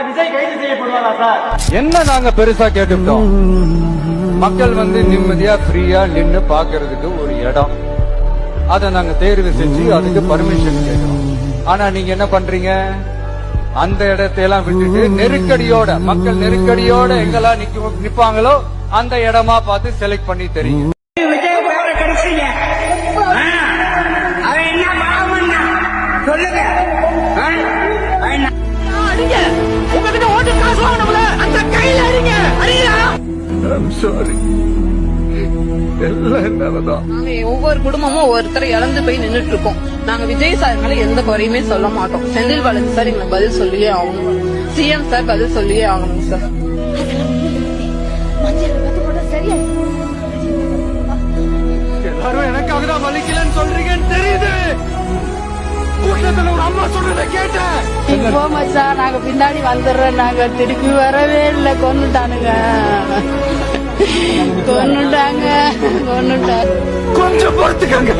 விஜய் கைது செய்யப்படுவாரா சார்? என்ன நாங்க பெருசா கேட்டுட்டோம்? மக்கள் நிம்மதியா ஃப்ரீயா நின்னு பாக்குறதுக்கு ஒரு இடம், அதை நாங்க தேர்வு செஞ்சு அதுக்கு பர்மிஷன் கேட்கிறோம். ஆனா நீங்க என்ன பண்றீங்க? அந்த இடத்தையெல்லாம் விட்டுட்டு நெருக்கடியோட, மக்கள் நெருக்கடியோட எங்கெல்லாம் நிப்பாங்களோ அந்த இடமா பார்த்து செலக்ட் பண்ணி தெரியும். உங்ககிட்ட ஓட்டு காசு வாங்கணும்ல, அந்த கையில அடிங்க. நாங்க ஒவ்வொரு குடும்பமும் ஒவ்வொருத்தரை இழந்து போய் நின்னுட்டு இருக்கோம். நாங்க விஜய் சார் மேல எந்த குறையுமே சொல்ல மாட்டோம். செந்தில் பாலாஜி சார் எங்களுக்கு பதில் சொல்லியே ஆகணும். சிஎம் சார் பதில் சொல்லியே ஆகணும் சார். எல்லாரும் எனக்காக தான் வலிக்கலன்னு சொல்றீங்கன்னு தெரியுது. கூட்டத்துல ஒரு அம்மா சொல்றத கேட்டேன். மச்சான் நாங்க பின்னாடி வந்துடுறோம், நாங்க திருப்பி வரவே இல்லை. கொன்னுட்டானுங்க, கொன்னுட்டாங்க. கொஞ்சம் பொறுத்துக்கங்க.